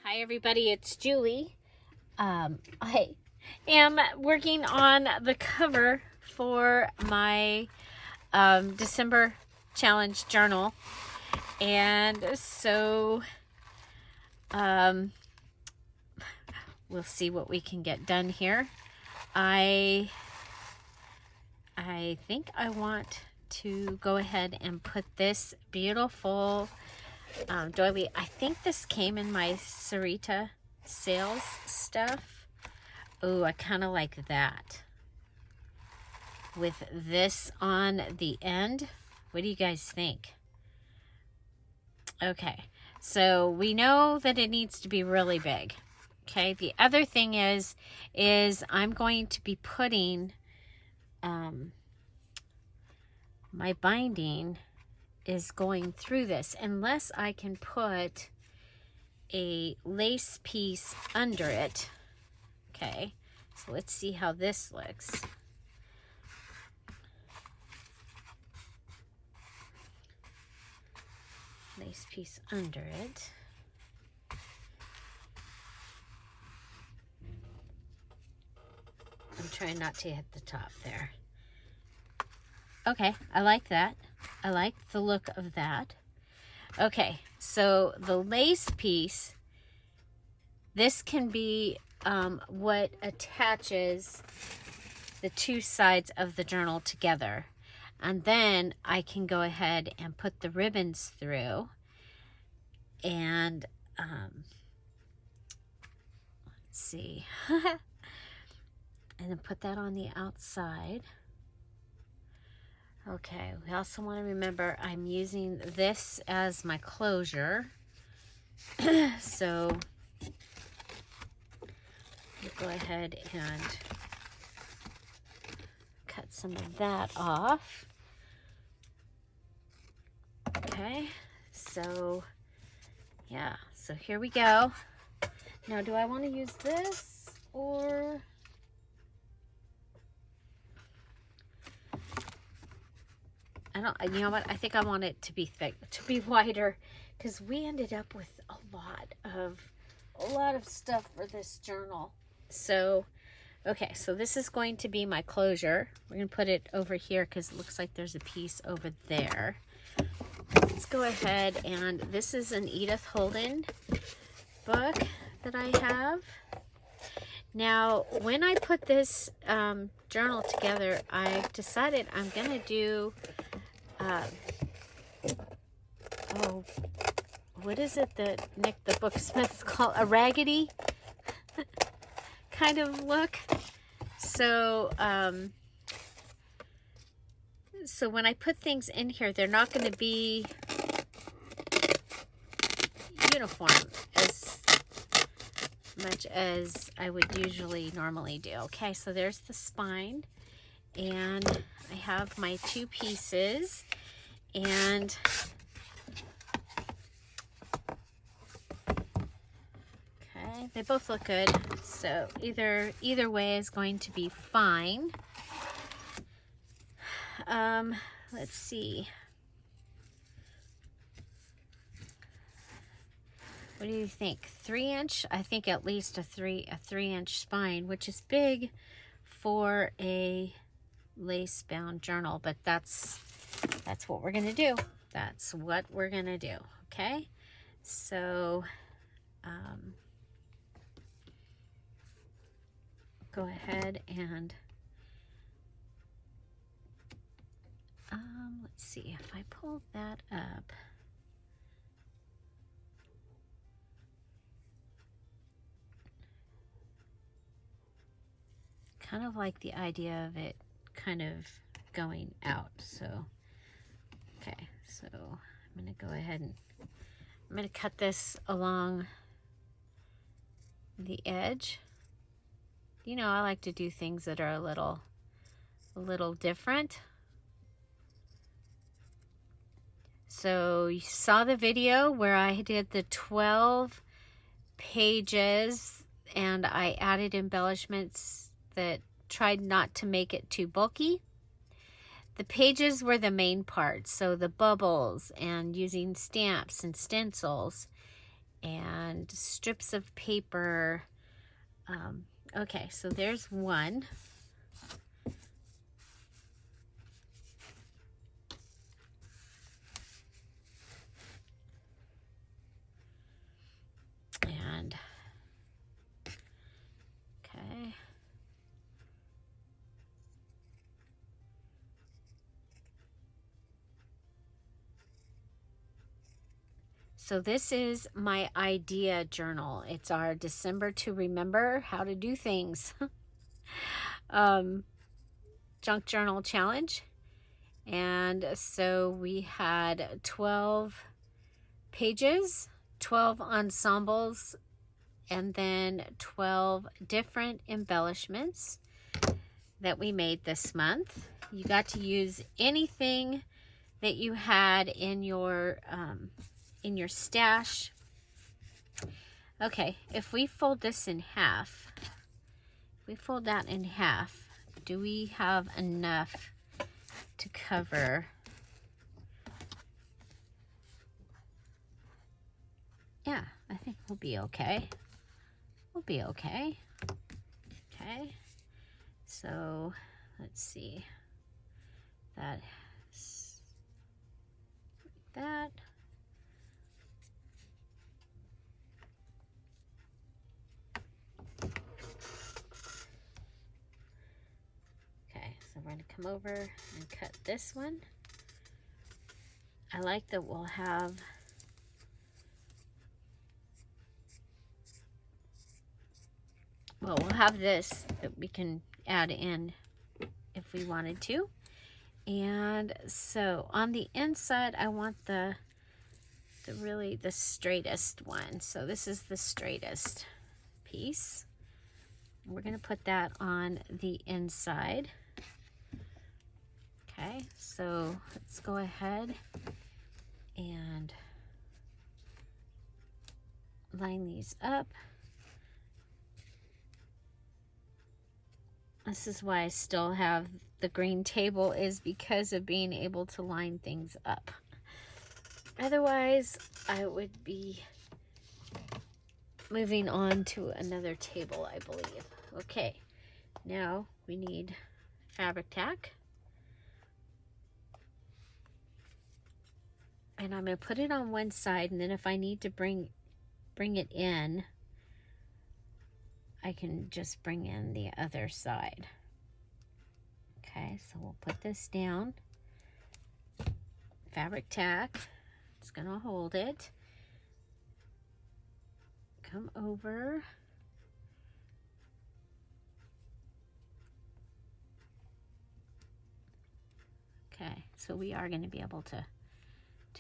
Hi everybody, it's Julie. I am working on the cover for my December challenge journal, and so we'll see what we can get done here. I think I want to go ahead and put this beautiful doily. I think this came in my Sarita sales stuff. Oh, I kind of like that with this on the end. What do you guys think? Okay, so we know that it needs to be really big. Okay, the other thing is I'm going to be putting my binding is going through this, unless I can put a lace piece under it. Okay, so let's see how this looks. Lace piece under it. I'm trying not to hit the top there. Okay, I like that. I like the look of that. Okay, so the lace piece, this can be what attaches the two sides of the journal together. And then I can go ahead and put the ribbons through and let's see. And then put that on the outside. Okay, we also want to remember I'm using this as my closure. So go ahead and cut some of that off. Okay, so yeah, so here we go. Now, do I want to use this or... I don't, you know what? I think I want it to be thick, to be wider, because we ended up with a lot of stuff for this journal. So, okay, so this is going to be my closure. We're going to put it over here because it looks like there's a piece over there. Let's go ahead, and this is an Edith Holden book that I have. Now, when I put this journal together, I decided I'm going to do, oh, what is it that Nick the Booksmith called a raggedy kind of look. So, so when I put things in here, they're not going to be uniform as much as I would usually normally do. Okay, so there's the spine, and I have my two pieces, and okay, they both look good, so either way is going to be fine. Let's see. What do you think? 3-inch? I think at least a 3-inch spine, which is big for a lace-bound journal, but that's what we're gonna do. That's what we're gonna do. Okay, so go ahead and let's see if I pull that up. Kind of like the idea of it kind of going out. So, okay, so I'm going to go ahead and I'm going to cut this along the edge. You know, I like to do things that are a little different. So you saw the video where I did the 12 pages and I added embellishments that tried not to make it too bulky. The pages were the main part, so the bubbles and using stamps and stencils. and strips of paper. Okay, so there's one. And okay. So this is my idea journal. It's our December to remember how to do things. Junk journal challenge. And so we had 12 pages, 12 ensembles, and then 12 different embellishments that we made this month. You got to use anything that you had in your stash. Okay, if we fold this in half, if we fold that in half, do we have enough to cover? Yeah, I think we'll be okay. We'll be okay. Okay, so let's see. That's like that. Okay, so we're going to come over and cut this one. I like that we'll have this that we can add in if we wanted to. And so on the inside, I want the really the straightest one. So this is the straightest piece. We're going to put that on the inside. Okay, so let's go ahead and line these up. This is why I still have the green table, is because of being able to line things up. Otherwise, I would be moving on to another table, I believe. Okay, now we need fabric tack. And I'm going to put it on one side, and then if I need to bring it in, I can just bring in the other side. Okay, so we'll put this down. Fabric tack. It's going to hold it. Come over. Okay, so we are going to be able to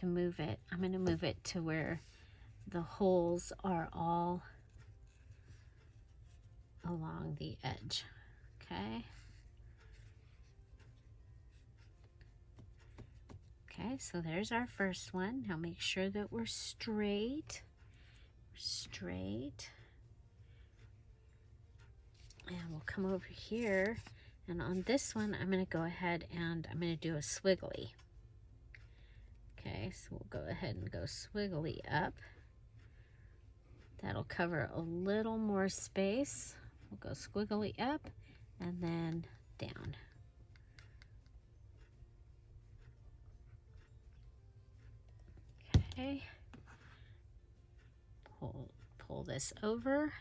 move it. I'm going to move it to where the holes are all along the edge. Okay. Okay, so there's our first one. Now make sure that we're straight. Straight. And we'll come over here, and on this one I'm going to go ahead and I'm going to do a swiggly. Okay, so we'll go ahead and go swiggly up. That'll cover a little more space. We'll go squiggly up and then down. Okay. Pull this over.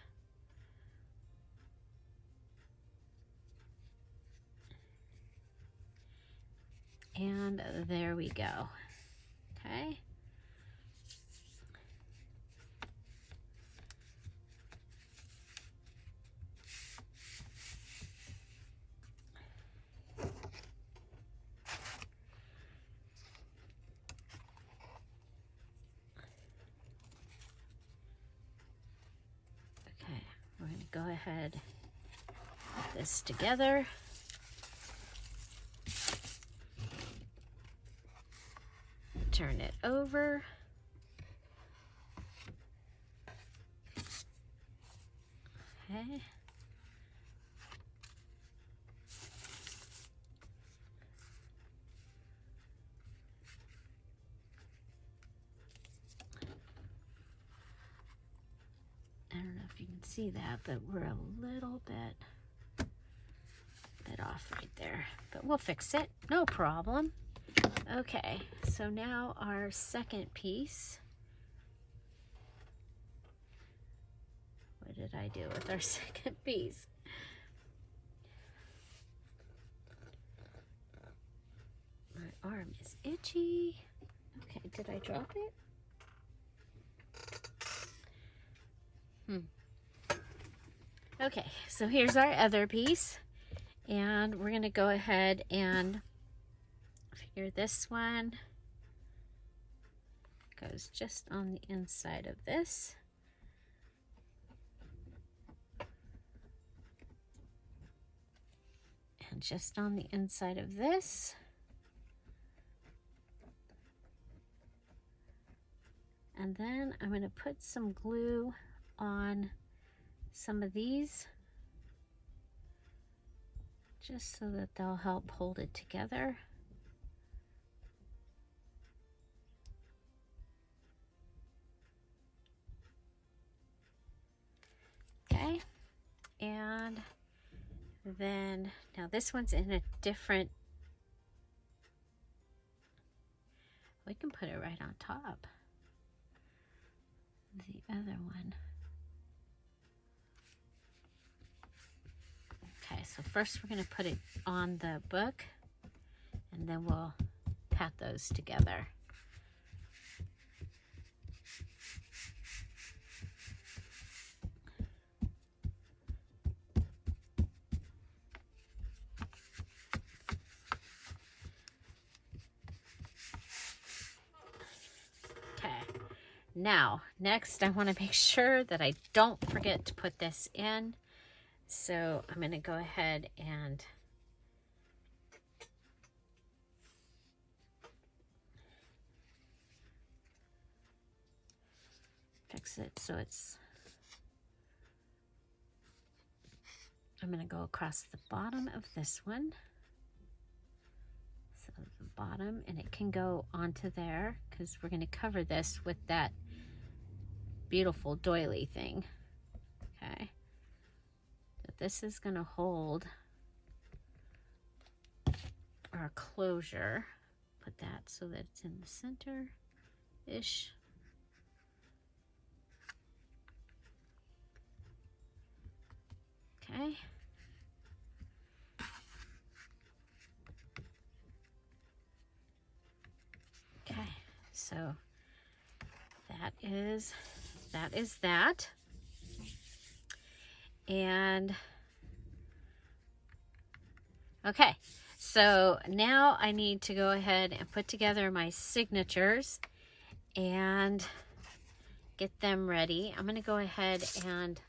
And there we go. Okay. Okay, we're going to go ahead, put this together. Turn it over. Okay. can't see that, but we're a little bit off right there, but we'll fix it, no problem. Okay, so now our second piece. What did I do with our second piece? My arm is itchy. Okay, did I drop it? Okay, so here's our other piece. And we're going to go ahead and figure this one goes just on the inside of this. And just on the inside of this. And then I'm going to put some glue on some of these, just so that they'll help hold it together. Okay, and then now this one's in a different, we can put it right on top of the other one. Okay, so first we're going to put it on the book, and then we'll pat those together. Okay, now next I want to make sure that I don't forget to put this in. So I'm going to go ahead and fix it so it's, I'm going to go across the bottom of this one. So the bottom, and it can go onto there because we're going to cover this with that beautiful doily thing. Okay. This is going to hold our closure. Put that so that it's in the center-ish. Okay. Okay, so that is that. And okay, so now I need to go ahead and put together my signatures and get them ready. I'm going to go ahead and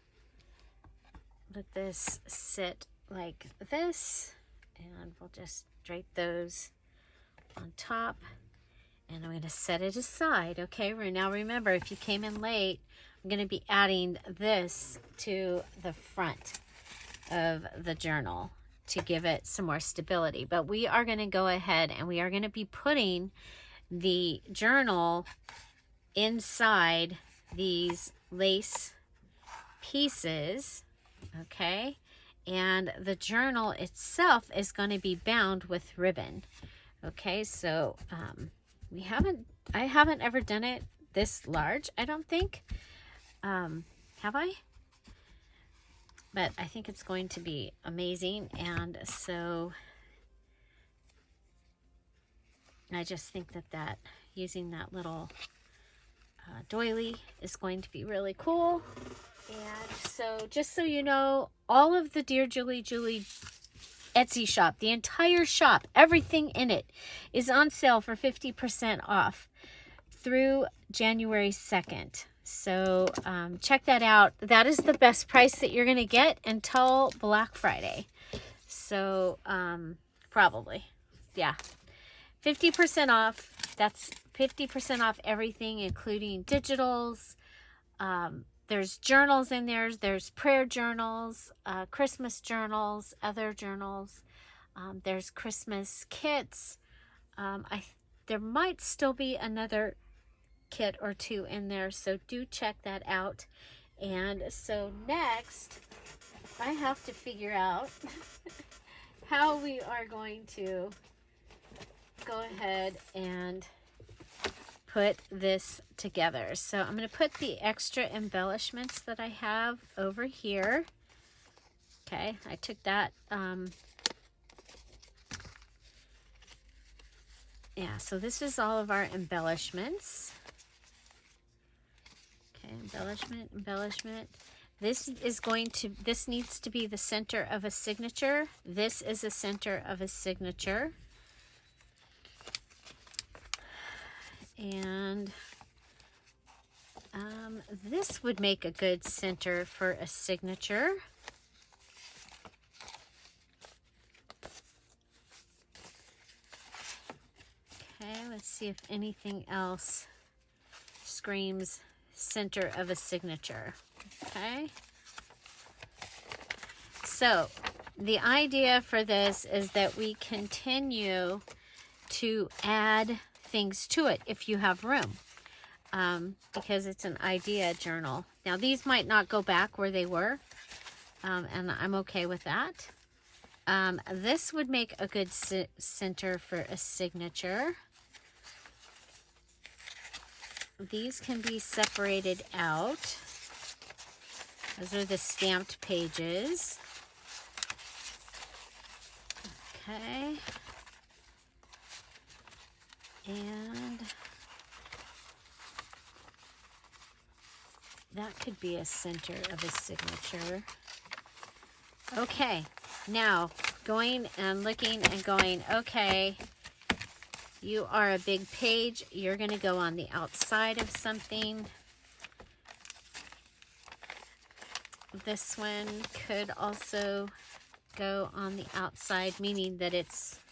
let this sit like this, and we'll just drape those on top, and I'm going to set it aside. Okay, now remember, if you came in late, I'm going to be adding this to the front of the journal to give it some more stability. But we are going to go ahead and we are going to be putting the journal inside these lace pieces, okay? And the journal itself is going to be bound with ribbon. Okay, so I haven't ever done it this large, I don't think. Have I? But I think it's going to be amazing. And so I just think that using that little doily is going to be really cool. And so just so you know, all of the Dear Julie Etsy shop, the entire shop, everything in it is on sale for 50% off through January 2nd. So check that out. That is the best price that you're going to get until Black Friday. So probably, yeah, 50% off. That's 50% off everything, including digitals. There's journals in there. There's prayer journals, Christmas journals, other journals. There's Christmas kits. There might still be another kit or two in there, so do check that out. And so next, I have to figure out how we are going to go ahead and put this together. So I'm going to put the extra embellishments that I have over here. Okay, I took that, yeah, so this is all of our embellishments. Okay, embellishment. This needs to be the center of a signature. This is a center of a signature. And this would make a good center for a signature. Okay, let's see if anything else screams center of a signature. Okay. So the idea for this is that we continue to add things to it if you have room, because it's an idea journal. Now these might not go back where they were, and I'm okay with that. This would make a good center for a signature. These can be separated out. Those are the stamped pages. Okay. And that could be a center of a signature. Okay, now going and looking and going, okay, you are a big page. You're going to go on the outside of something. This one could also go on the outside, meaning that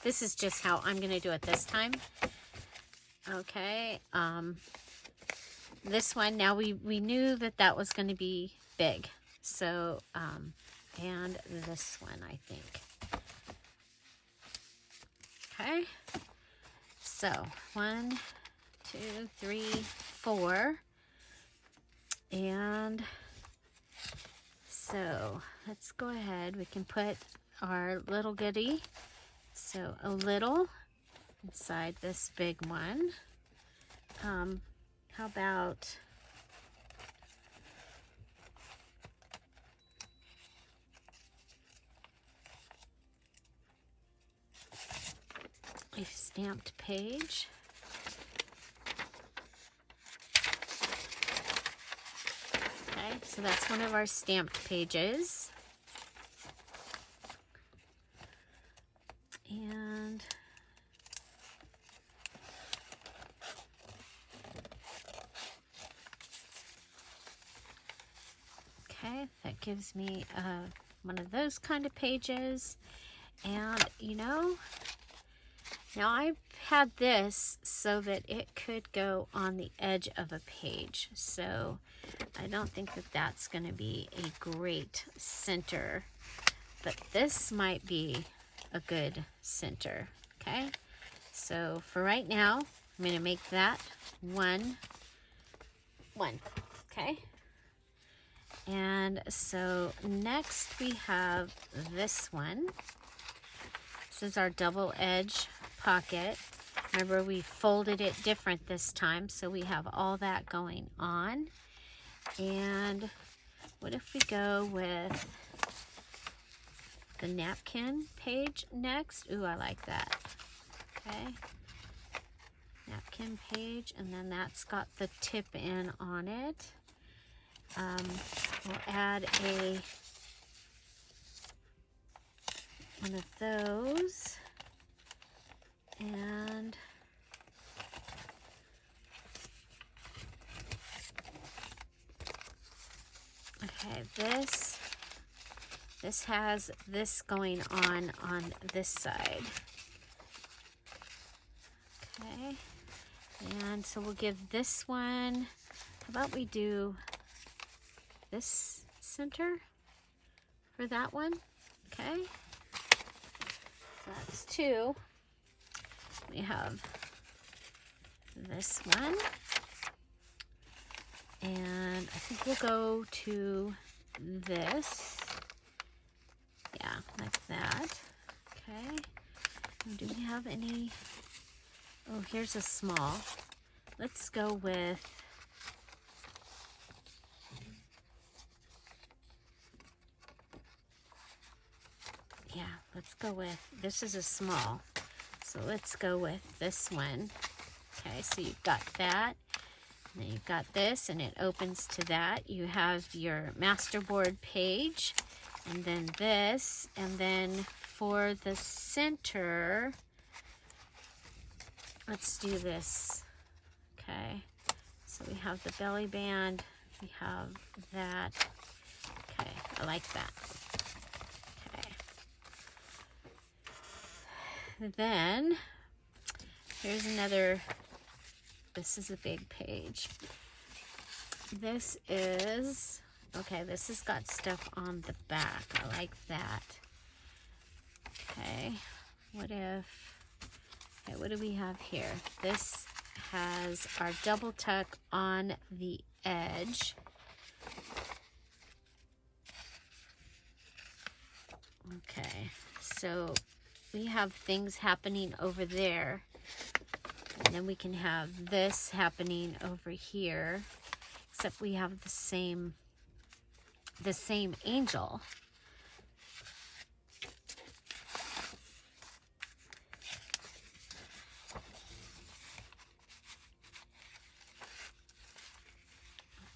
this is just how I'm going to do it this time. Okay, this one, now we knew that was going to be big. So, and this one, I think. Okay, so 1, 2, 3, 4. And so let's go ahead. We can put our little goodie. So a little inside this big one. How about a stamped page? Okay, so that's one of our stamped pages. And okay, that gives me one of those kind of pages. And you know, now I've had this so that it could go on the edge of a page. So I don't think that that's going to be a great center, but this might be a good center. Okay, so for right now, I'm going to make that one. Okay. And so next we have this one. This is our double edge pocket. Remember, we folded it different this time, so we have all that going on. And what if we go with the napkin page next? Ooh, I like that. Okay. Napkin page, and then that's got the tip in on it. We'll add one of those, and okay, this has this going on this side. Okay, and so we'll give this one, how about we do this center for that one? Okay, so that's 2. We have this one, And I think we'll go to this. Yeah, like that. Okay. Do we have any? Oh, here's a small. Let's go with, yeah, let's go with, this is a small. So let's go with this one. Okay, so you've got that. And then you've got this, and it opens to that. You have your masterboard page, and then this, and then for the center, let's do this. Okay, so we have the belly band, we have that. Okay, I like that. Okay. Then, here's another, this is a big page. This is, okay, this has got stuff on the back. I like that. Okay, what if, okay, what do we have here? This has our double tuck on the edge. Okay, so we have things happening over there, and then we can have this happening over here, except we have the same angel.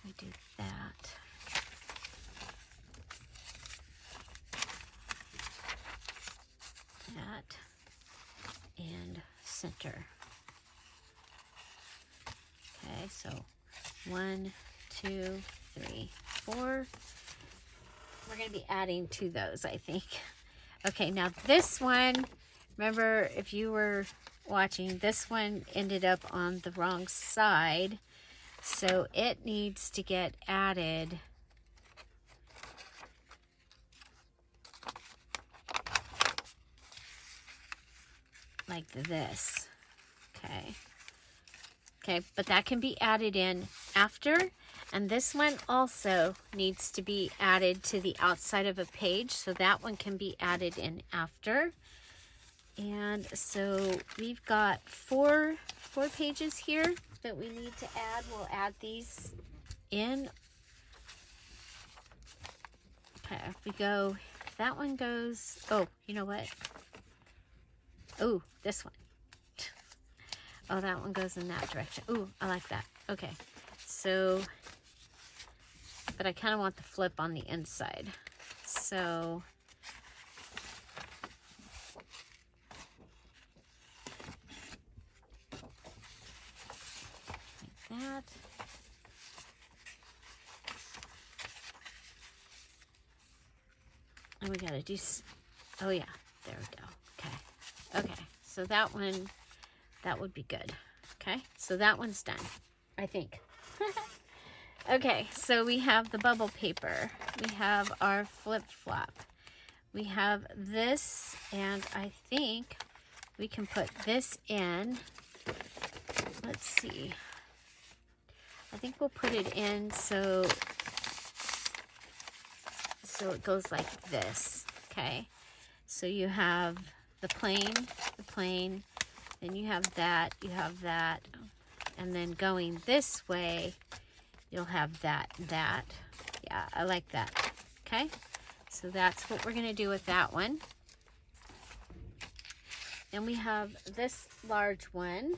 We do that. That and center. Okay, so 1, 2, 3, 4. We're going to be adding to those, I think. Okay, now this one, remember if you were watching, this one ended up on the wrong side, so it needs to get added like this. Okay. Okay, but that can be added in after, and this one also needs to be added to the outside of a page, so that one can be added in after. And so we've got four pages here that we need to add. We'll add these in. Okay, if we go, if that one goes, oh, you know what? Oh, this one. Oh, that one goes in that direction. Ooh, I like that. Okay, so, but I kind of want the flip on the inside. So, like that. And we gotta do, oh yeah, there we go. Okay, okay, so that one, that would be good. Okay, so that one's done, I think. Okay, so we have the bubble paper. We have our flip-flop. We have this, and I think we can put this in. Let's see. I think we'll put it in so it goes like this. Okay, so you have the plain, then you have that, and then going this way, you'll have that. Yeah, I like that. Okay, so that's what we're going to do with that one. And we have this large one.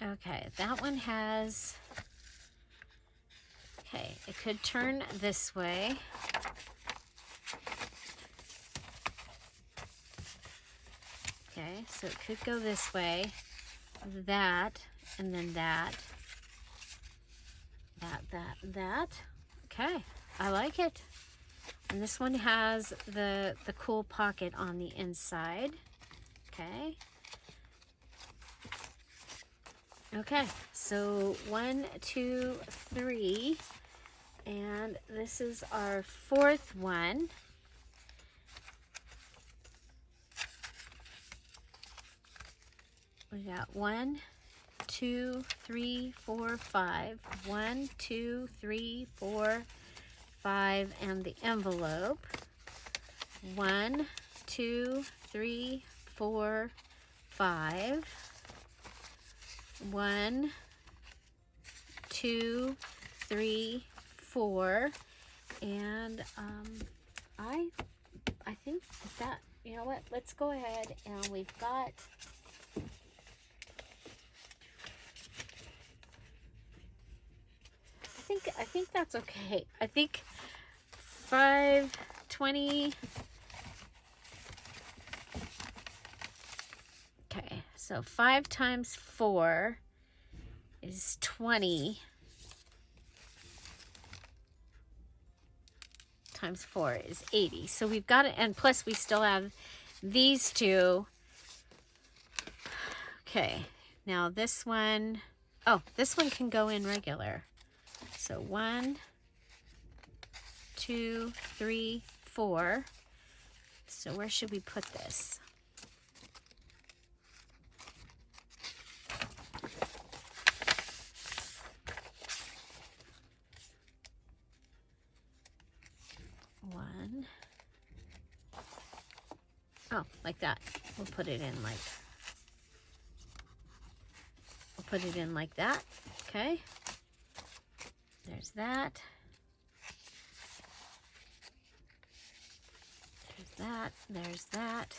Okay, that one has, okay, it could turn this way. Okay, so it could go this way, that, and then that. Okay, I like it. And this one has the cool pocket on the inside. Okay. Okay, so 1, 2, 3, and this is our fourth one. We got 1, 2, 3, 4, 5. 1, 2, 3, 4, 5, and the envelope. 1, 2, 3, 4, 5. 1, 2, 3, 4, and I think that, you know what, let's go ahead, and we've got, I think that's okay. I think 5, 20. Okay, so 5 times 4 is 20. Times 4 is 80. So we've got it, and plus we still have these two. Okay, now this one, oh, this one can go in regular. So 1, 2, 3, 4. So where should we put this? One. Oh, like that. We'll put it in like, that. Okay. There's that. There's that. There's that.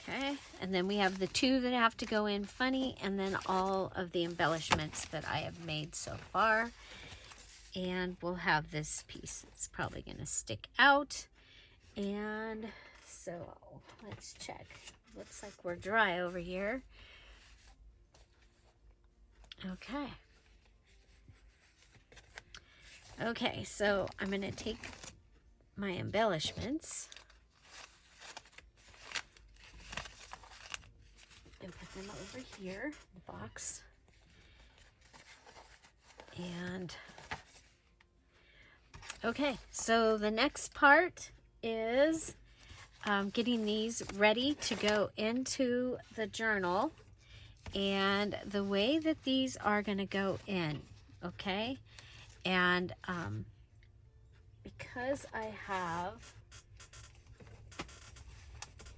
Okay. And then we have the 2 that have to go in funny, and then all of the embellishments that I have made so far. And we'll have this piece that's probably going to stick out. And so let's check. Looks like we're dry over here. Okay. Okay, so I'm going to take my embellishments and put them over here in the box. And okay, so the next part is getting these ready to go into the journal, and the way that these are going to go in, okay? And because I have,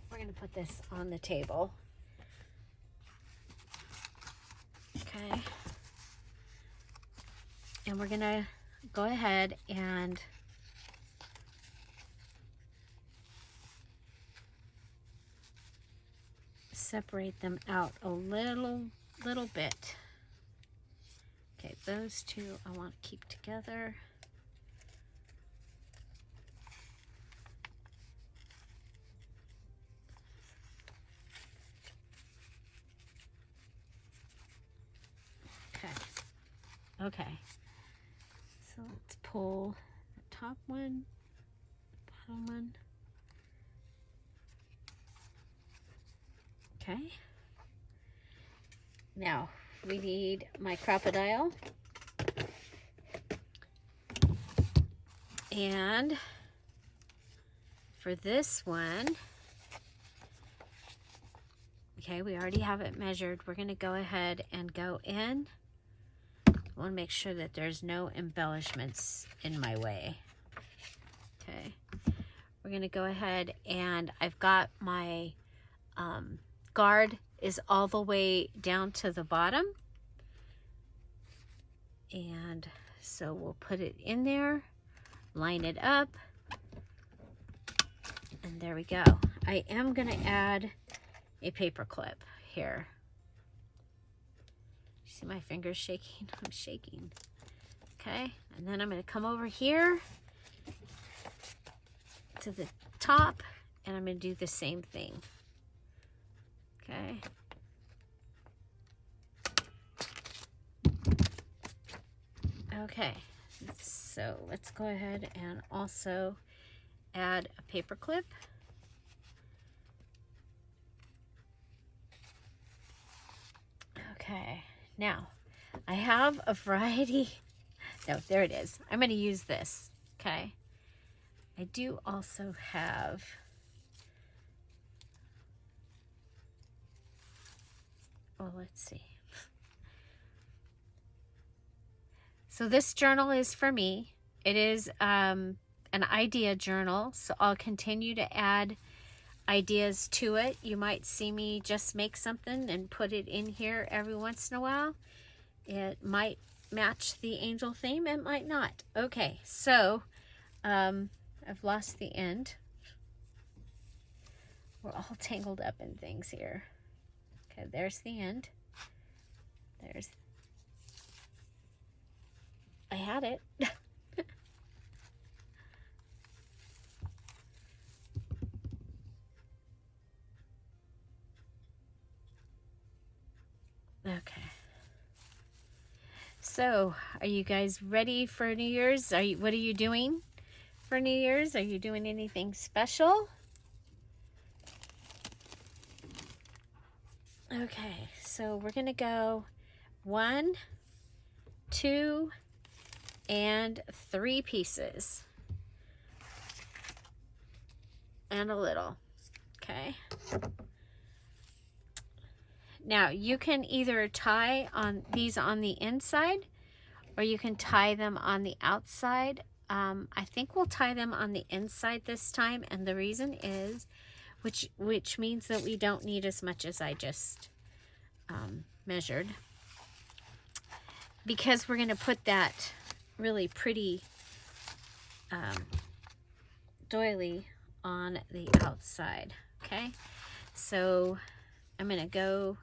we're going to put this on the table, okay? And we're going to go ahead and separate them out a little bit. Okay, those two I want to keep together. Okay, so let's pull the top one, bottom one. Okay. Now we need my crocodile. And for this one, okay, we already have it measured. We're going to go ahead and go in. I want to make sure that there's no embellishments in my way. Okay. We're going to go ahead, and I've got my guard is all the way down to the bottom. And so we'll put it in there, line it up, and there we go. I am going to add a paper clip here. See my fingers shaking? I'm shaking. Okay, and then I'm going to come over here to the top, and I'm going to do the same thing. Okay. Okay, so let's go ahead and also add a paper clip. Okay, now I have a variety. No, there it is. I'm going to use this. Okay. I do also have let's see. So this journal is for me. It is an idea journal, so I'll continue to add ideas to it. You might see me just make something and put it in here every once in a while. It might match the angel theme, it might not. Okay, so I've lost the end. We're all tangled up in things here. Okay, there's the end. I had it. Okay. So, are you guys ready for New Year's? What are you doing for New Year's? Are you doing anything special? Okay, so we're gonna go 1, 2, and 3 pieces. And a little. Okay. Now, you can either tie on these on the inside, or you can tie them on the outside. I think we'll tie them on the inside this time, and the reason is, which means that we don't need as much as I just measured, because we're going to put that really pretty doily on the outside. Okay, so I'm going to go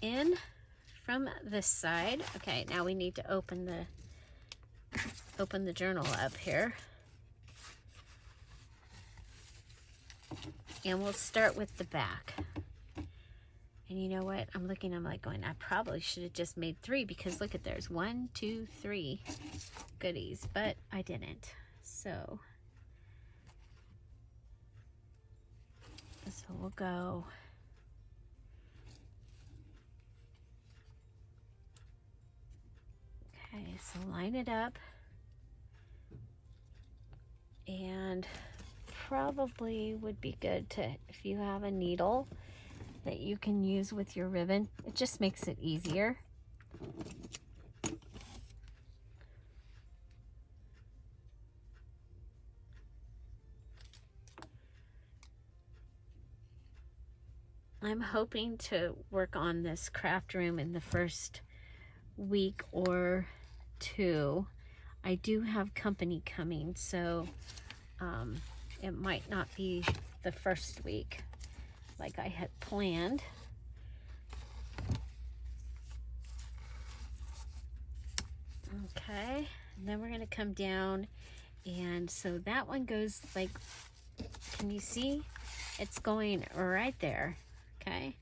in from this side. Okay, now we need to open the journal up here. And we'll start with the back. And you know what? I'm like going, I probably should have just made 3, because look at, there's 1, 2, 3 goodies, but I didn't. So we'll go. Okay, so line it up, and probably would be good to, if you have a needle that you can use with your ribbon, it just makes it easier. I'm hoping to work on this craft room in the first week or 2. I do have company coming, so it might not be the first week like I had planned. Okay, and then we're going to come down, and so that one goes like, can you see? It's going right there. Okay,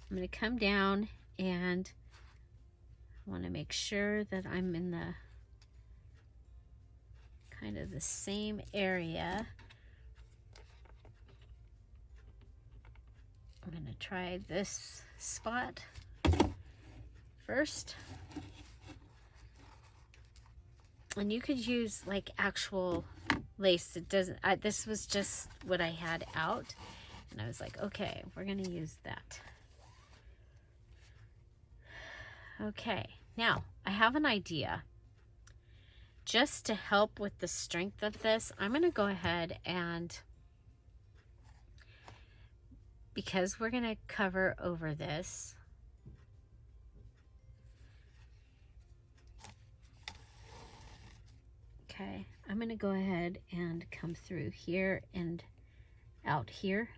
I'm going to come down, and I want to make sure that I'm in the kind of the same area. I'm going to try this spot first. And you could use like actual lace. It doesn't, this was just what I had out. And I was like, okay, we're going to use that. Okay, now I have an idea. Just to help with the strength of this, I'm going to go ahead and, because we're going to cover over this, okay, I'm going to go ahead and come through here and out here.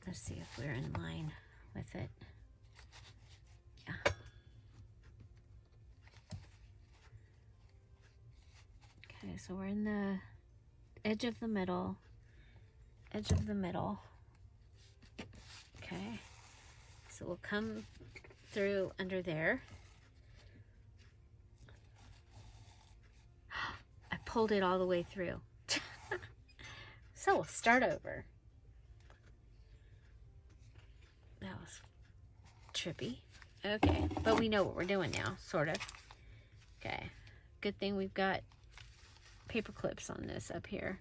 Let's see if we're in line with it. Yeah. Okay, so we're in the edge of the middle. Edge of the middle. Okay. So we'll come through under there. I pulled it all the way through. So we'll start over. That was trippy. Okay, but we know what we're doing now, sort of. Okay, good thing we've got paper clips on this up here.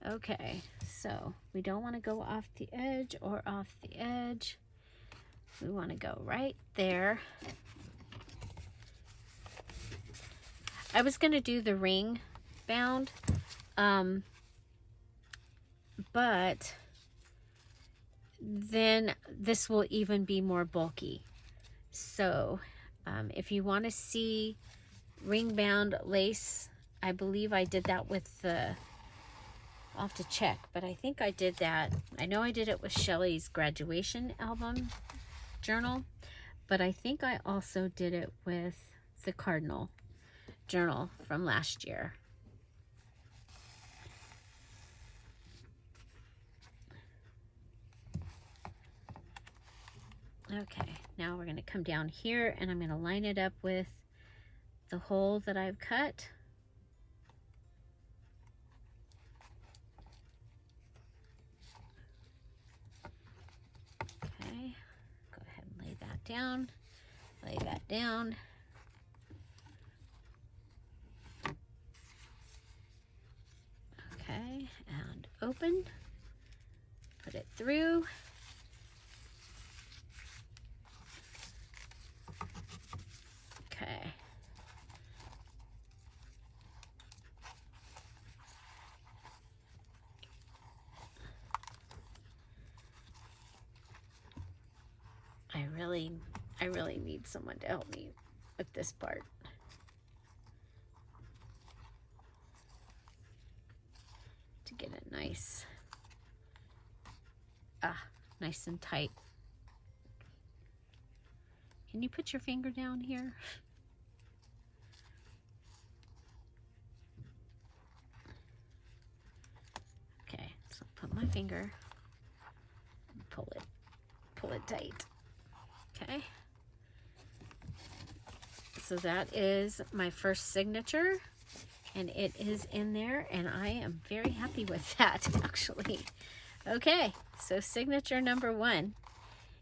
Okay, so we don't want to go off the edge or off the edge. We want to go right there. I was going to do the ring bound, but then this will even be more bulky. So if you want to see ring bound lace, I believe I did that with the, I'll have to check, but I think I did that. I know I did it with Shelly's graduation album journal, but I think I also did it with the Cardinal journal from last year. Okay, now we're going to come down here and I'm going to line it up with the hole that I've cut. Okay, go ahead and lay that down, lay that down. Okay, and open, put it through. Okay. I really need someone to help me with this part. To get it nice. Nice and tight. Can you put your finger down here? Okay, so put my finger and pull it tight. Okay. So that is my first signature and it is in there and I am very happy with that actually. Okay, so signature number 1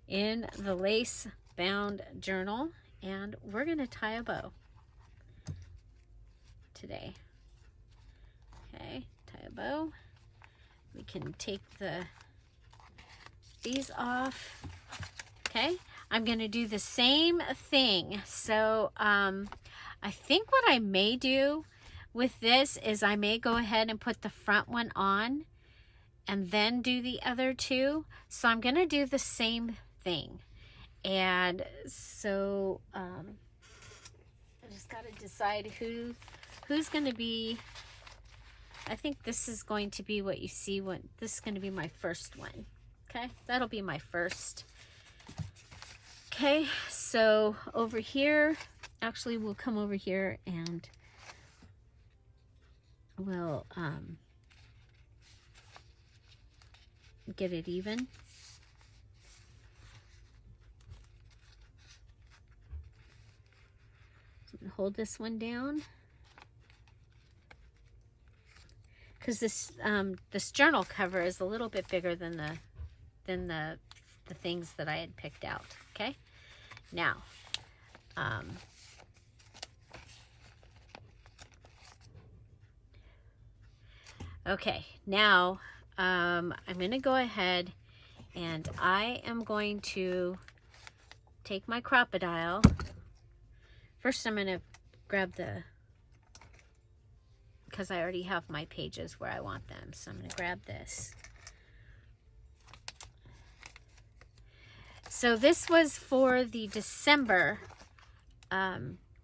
in the lace bound journal, and we're going to tie a bow today. Okay, tie a bow. We can take these off. Okay, I'm going to do the same thing. So I think what I may do with this is I may go ahead and put the front one on and then do the other two. So I'm going to do the same thing. And so I just got to decide who's going to be. I think this is going to be what you see when this is going to be my first one. Okay, that'll be my first. Okay, so over here, actually we'll come over here and we'll get it even. So I'm gonna hold this one down because this journal cover is a little bit bigger than the things that I had picked out. Okay, now okay, now I'm going to go ahead and I am going to take my crocodile. First I'm going to grab because I already have my pages where I want them. So I'm going to grab this. So this was for the December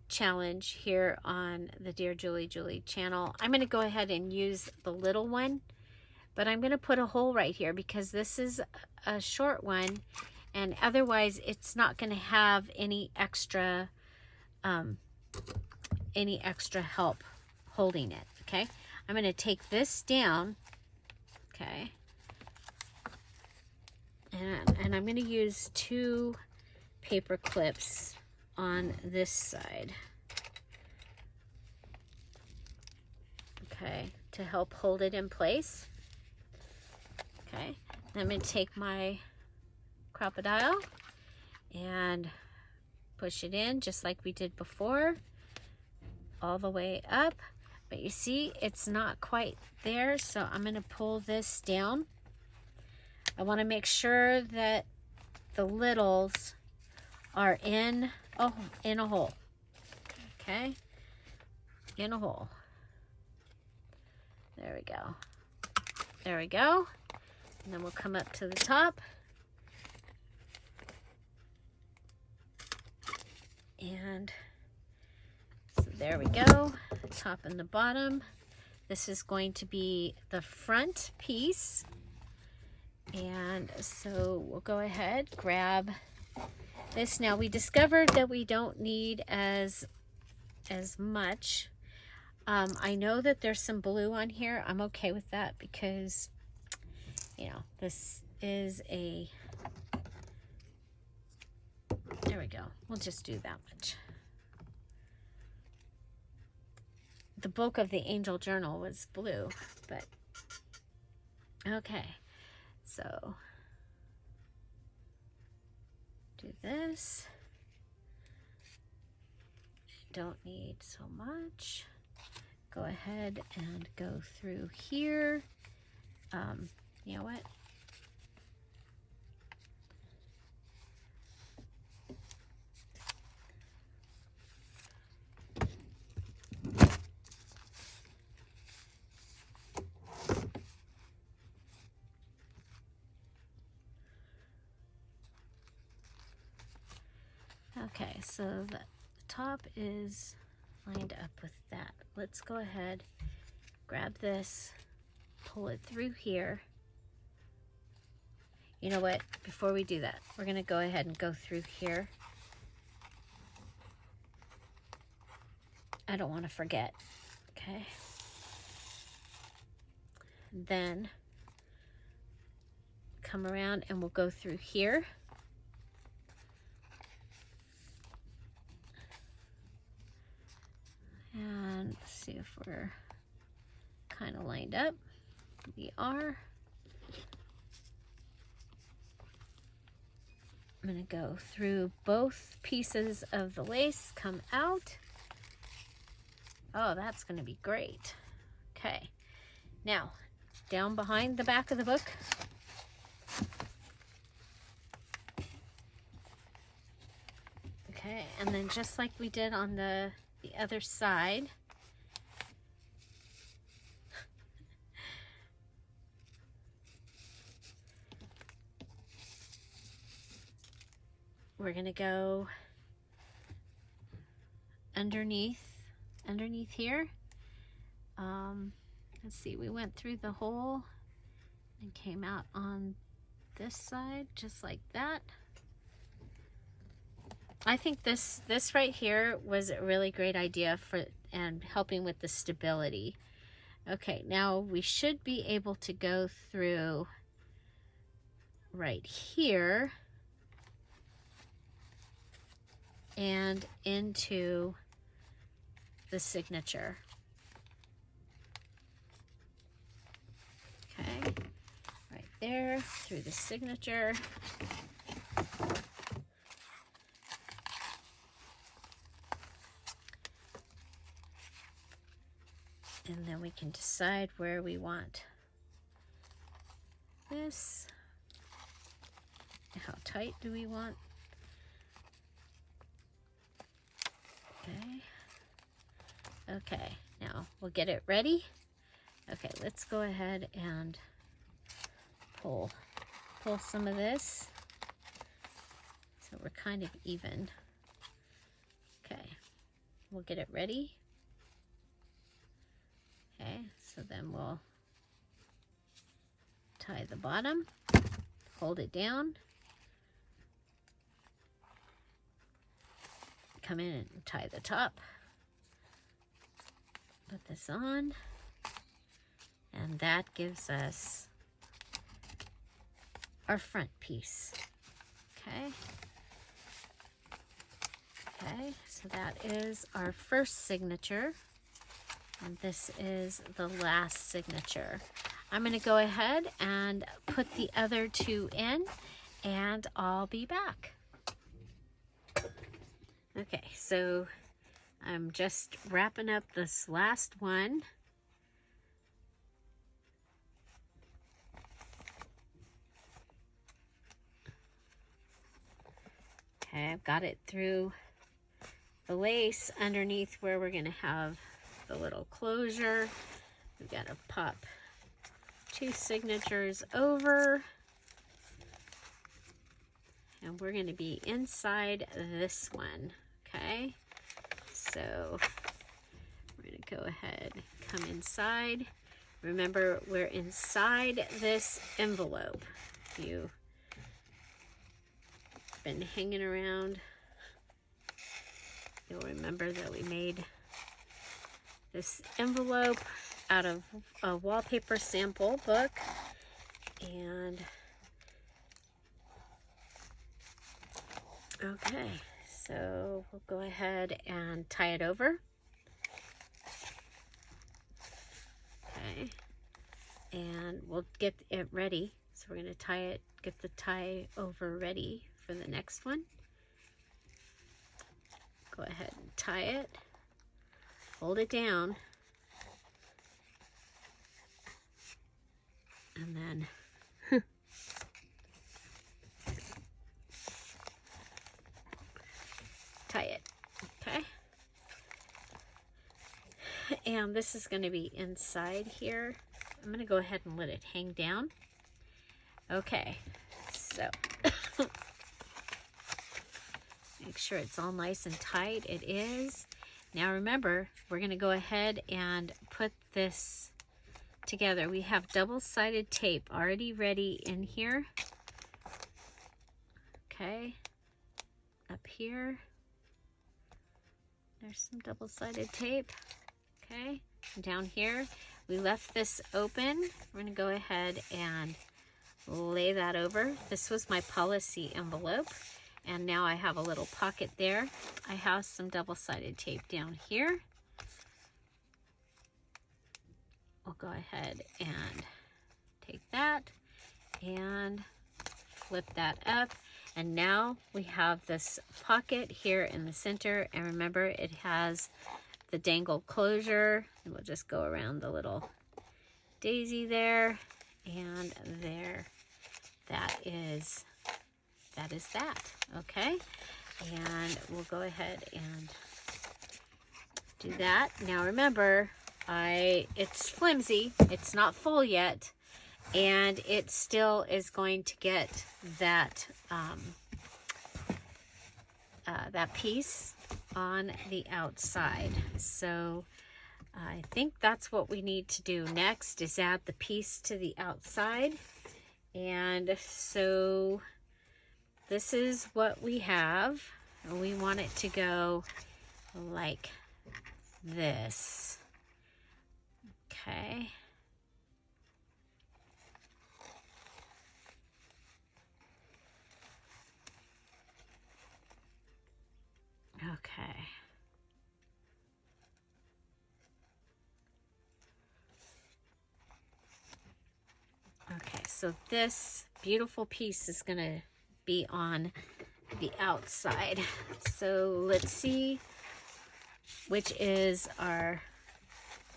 challenge here on the Dear Julie Julie channel. I'm going to go ahead and use the little one, but I'm going to put a hole right here because this is a short one and otherwise it's not going to have any extra help holding it. Okay, I'm going to take this down. Okay, and I'm going to use 2 paper clips on this side. Okay, to help hold it in place. Okay, I'm going to take my crocodile and push it in just like we did before, all the way up. But you see, it's not quite there, so I'm going to pull this down. I want to make sure that the littles are in a hole. Okay, in a hole. There we go. There we go. And then we'll come up to the top. And so there we go, top and the bottom. This is going to be the front piece. And so we'll go ahead, grab this. Now we discovered that we don't need as much. I know that there's some blue on here. I'm okay with that because, you know, this is a, there we go. We'll just do that much. The bulk of the angel journal was blue, but okay. So do this. Don't need so much. Go ahead and go through here. You know what? Okay, so the top is lined up with that. Let's go ahead, grab this, pull it through here. You know what? Before we do that, we're going to go ahead and go through here. I don't want to forget. Okay. Then come around and we'll go through here. And see if we're kind of lined up. We are. I'm going to go through both pieces of the lace, come out. Oh, that's going to be great. Okay. Now, down behind the back of the book. Okay, and then just like we did on the other side, we're going to go underneath here. Let's see, we went through the hole and came out on this side just like that. I think this right here was a really great idea for and helping with the stability. Okay, now we should be able to go through right here and into the signature. Okay, right there through the signature. And then we can decide where we want this. How tight do we want? Okay. Okay, now we'll get it ready. Okay, let's go ahead and pull some of this so we're kind of even. Okay, we'll get it ready. Okay, so then we'll tie the bottom, hold it down, come in and tie the top, put this on, and that gives us our front piece. Okay. Okay, so that is our first signature. And this is the last signature. I'm going to go ahead and put the other two in, and I'll be back. Okay, so I'm just wrapping up this last one. Okay, I've got it through the lace underneath where we're going to have the little closure. We've got to pop 2 signatures over. And we're going to be inside this one. Okay, so we're going to go ahead, come inside. Remember, we're inside this envelope. If you've been hanging around, you'll remember that we made this envelope out of a wallpaper sample book. And okay, so we'll go ahead and tie it over. Okay, and we'll get it ready. So we're going to tie it, get the tie over ready for the next one. Go ahead and tie it, hold it down, and then tie it. Okay, and this is going to be inside here. I'm going to go ahead and let it hang down. Okay, so make sure it's all nice and tight. It is. Now remember, we're going to go ahead and put this together. We have double-sided tape already ready in here. Okay, up here, there's some double-sided tape. Okay, and down here, we left this open. We're going to go ahead and lay that over. This was my policy envelope, and now I have a little pocket there. I have some double-sided tape down here. We'll go ahead and take that and flip that up, and now we have this pocket here in the center, and remember, it has the dangle closure, and we'll just go around the little daisy there, and there. That is that. Okay, and we'll go ahead and do that. Now remember, it's flimsy, it's not full yet, and it still is going to get that that piece on the outside. So I think that's what we need to do next, is add the piece to the outside. And so this is what we have. We want it to go like this. Okay. Okay. Okay, so this beautiful piece is going to be on the outside. So let's see which is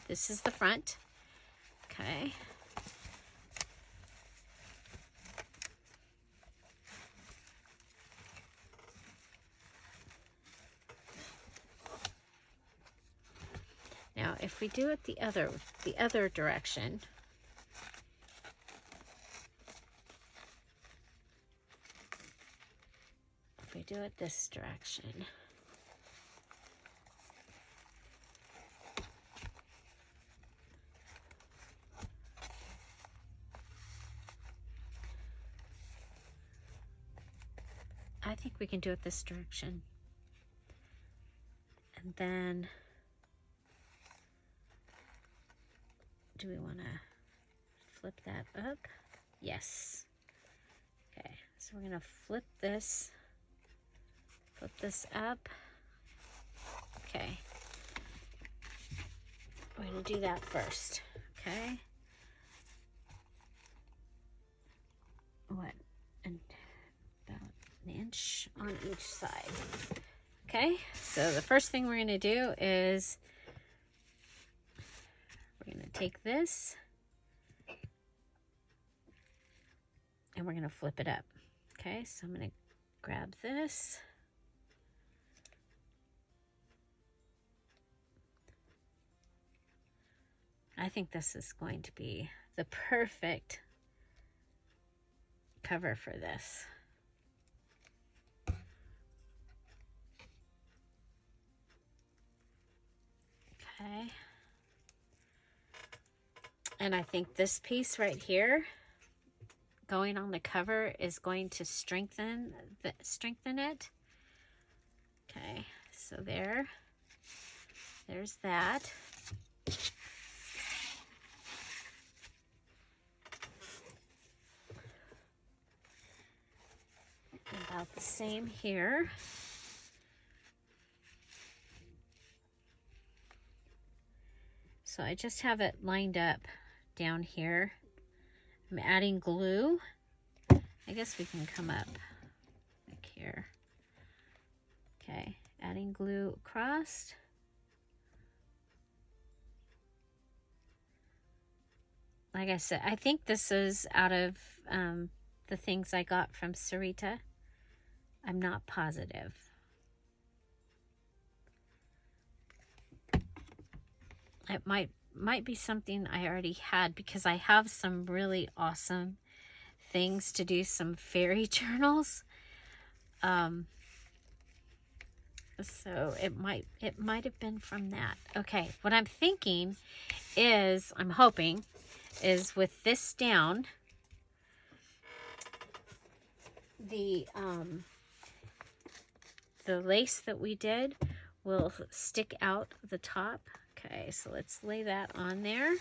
this is the front. Okay. Now, if we do it the other direction, if we do it this direction, I think we can do it this direction. And then, do we want to flip that up? Yes. Okay, so we're going to flip this up. Okay. We're going to do that first. Okay. What? And about an inch on each side. Okay, so the first thing we're going to do is we're going to take this and we're going to flip it up. Okay, so I'm going to grab this. I think this is going to be the perfect cover for this. Okay. And I think this piece right here going on the cover is going to strengthen it. Okay, so there's that. About the same here. So I just have it lined up down here. I'm adding glue. I guess we can come up like here. Okay, adding glue across. Like I said, I think this is out of the things I got from Sarita. I'm not positive. It might be something I already had because I have some really awesome things to do some fairy journals. So it might have been from that. Okay, what I'm thinking is, I'm hoping, is with this down, the lace that we did will stick out the top. Okay, so let's lay that on there.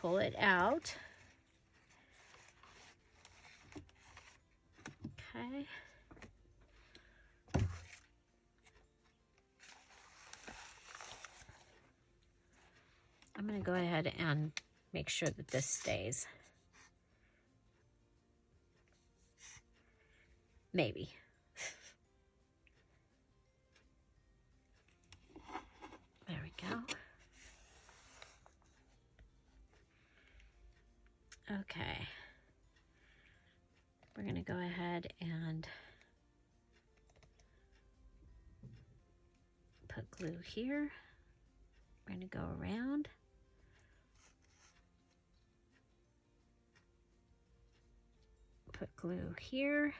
Pull it out. Okay. I'm going to go ahead and make sure that this stays. Maybe. There we go. Okay. We're going to go ahead and put glue here. We're going to go around. Put glue here.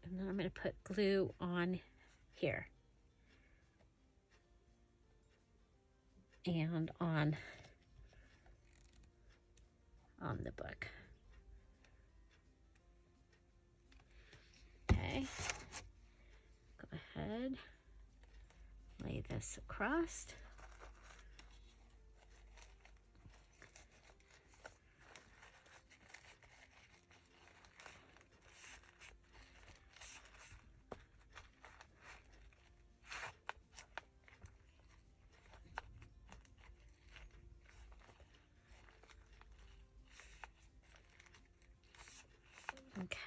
And then I'm going to put glue on here. And on the book. Okay. Go ahead. Lay this across.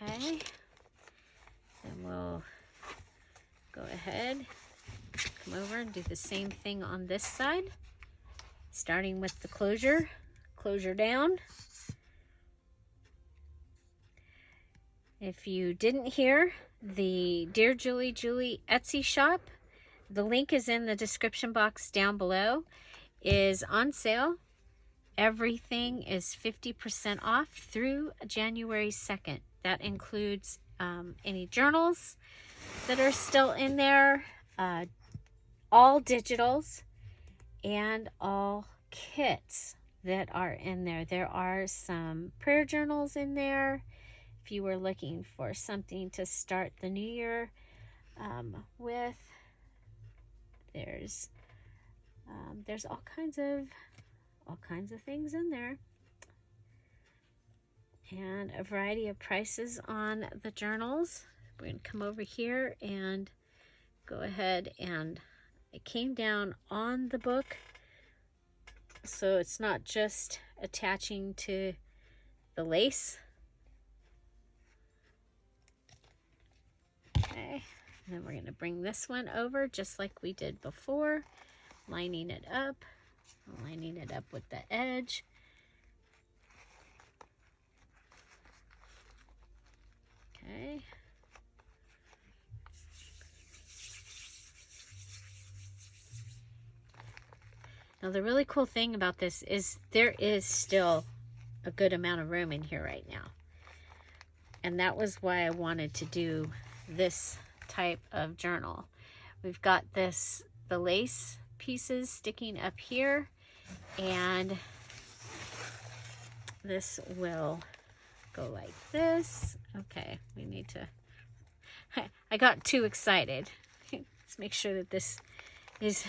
Okay, then we'll go ahead, come over and do the same thing on this side, starting with the closure down. If you didn't hear, the Dear Julie Julie Etsy shop, the link is in the description box down below, is on sale. Everything is 50% off through January 2nd. That includes any journals that are still in there, all digitals, and all kits that are in there. There are some prayer journals in there. If you were looking for something to start the new year with, there's all kinds of things in there. And a variety of prices on the journals. We're going to come over here and go ahead, and it came down on the book, so it's not just attaching to the lace. Okay, and then we're going to bring this one over just like we did before, lining it up with the edge. Okay. Now the really cool thing about this is there is still a good amount of room in here right now. And that was why I wanted to do this type of journal. We've got the lace pieces sticking up here, and this will go like this. Okay, we need to, I got too excited. Let's make sure that this is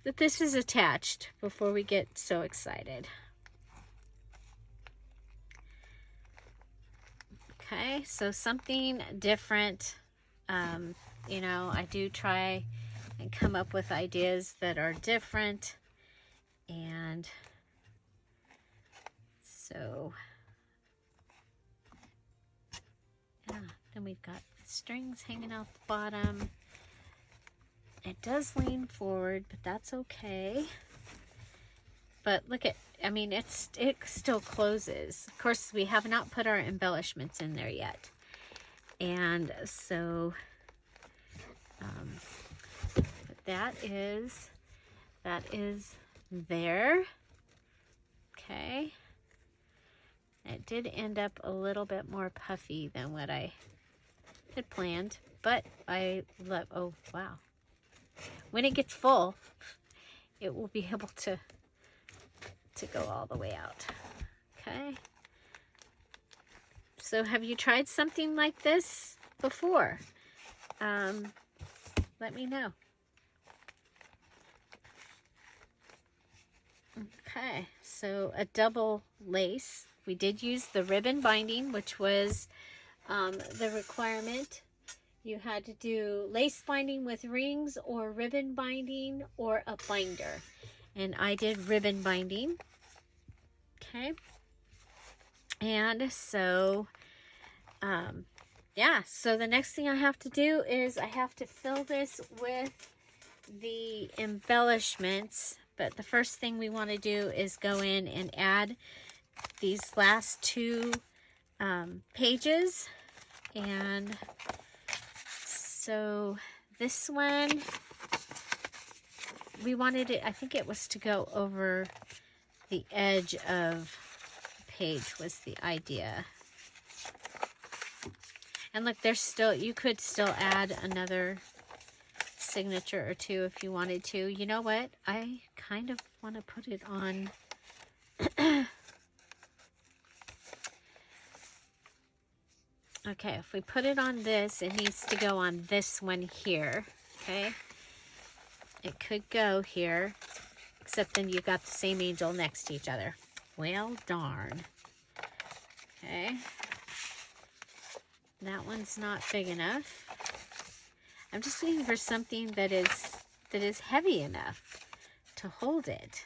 that this is attached before we get so excited. Okay, so something different. You know, I do try and come up with ideas that are different. And so, yeah, then we've got the strings hanging out the bottom. It does lean forward, but that's okay. But look at, I mean, it still closes. Of course, we have not put our embellishments in there yet. And so, that is there. Okay. It did end up a little bit more puffy than what I had planned, but I love, oh, wow. When it gets full, it will be able to go all the way out. Okay. So have you tried something like this before? Let me know. Okay, so a double lace. We did use the ribbon binding, which was the requirement. You had to do lace binding with rings or ribbon binding or a binder. And I did ribbon binding. Okay. And so, yeah, so the next thing I have to do is I have to fill this with the embellishments. But the first thing we want to do is go in and add these last two pages. And so this one, we wanted it, I think it was to go over the edge of the page was the idea. And look, there's still, you could still add another signature or two if you wanted to. You know what? I kind of want to put it on. Okay, if we put it on this, it needs to go on this one here. Okay. It could go here, except then you've got the same angel next to each other. Well, darn. Okay. That one's not big enough. I'm just looking for something that is heavy enough to hold it.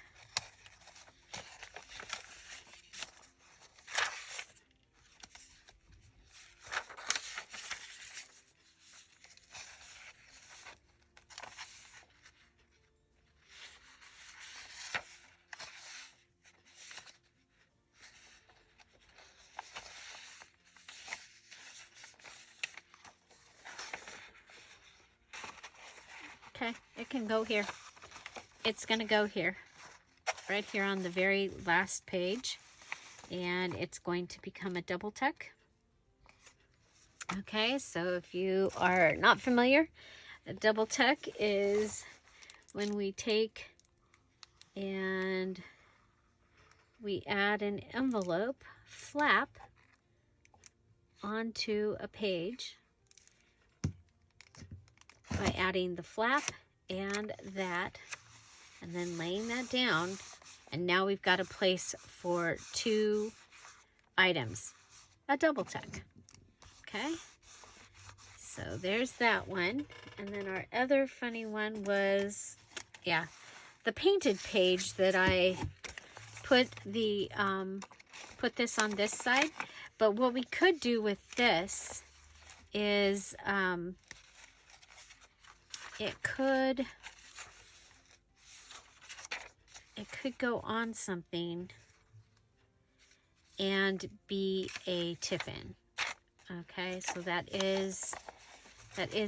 Okay, it can go here. It's going to go here, right here on the very last page, and it's going to become a double tuck. Okay, so if you are not familiar, a double tuck is when we take and we add an envelope flap onto a page by adding the flap and that, and then laying that down, and now we've got a place for two items, a double tuck. Okay, so there's that one. And then our other funny one was, yeah, the painted page that I put the put this on this side. But what we could do with this is, it could go on something and be a tip-in. Okay, so that is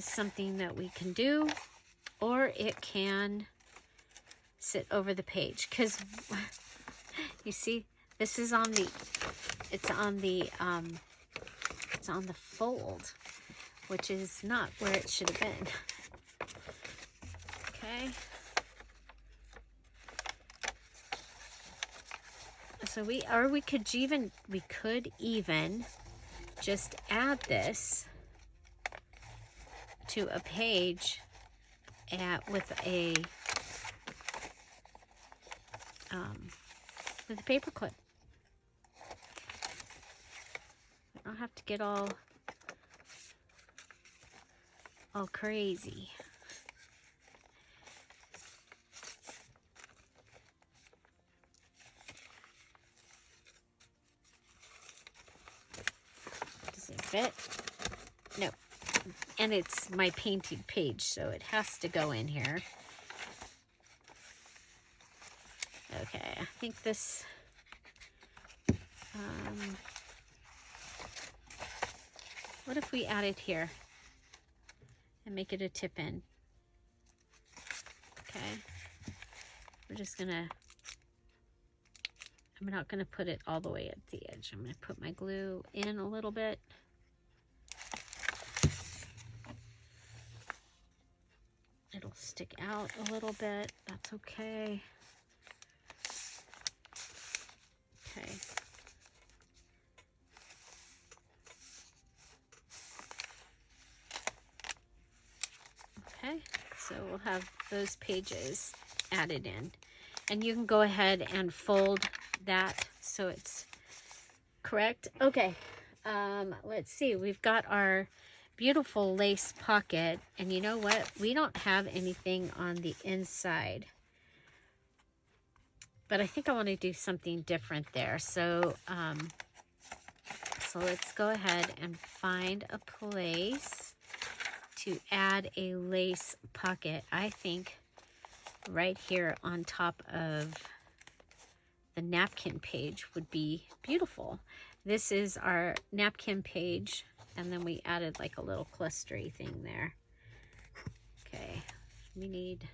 something that we can do, or it can sit over the page, because you see, this is on the, it's on the fold, which is not where it should have been. Okay. So we could even just add this to a page with a paper clip. I don't have to get all crazy. Does it fit? No. And it's my painted page, so it has to go in here. Okay, I think this, what if we add it here and make it a tip-in? Okay, we're just gonna, I'm not gonna put it all the way at the edge. I'm gonna put my glue in a little bit. It'll stick out a little bit, that's okay. Okay. Okay, so we'll have those pages added in. And you can go ahead and fold that so it's correct. Okay, let's see. We've got our beautiful lace pocket. And you know what? We don't have anything on the inside. But I think I want to do something different there. So, so let's go ahead and find a place to add a lace pocket. I think right here on top of the napkin page would be beautiful. This is our napkin page, and then we added like a little clustery thing there. Okay, we need,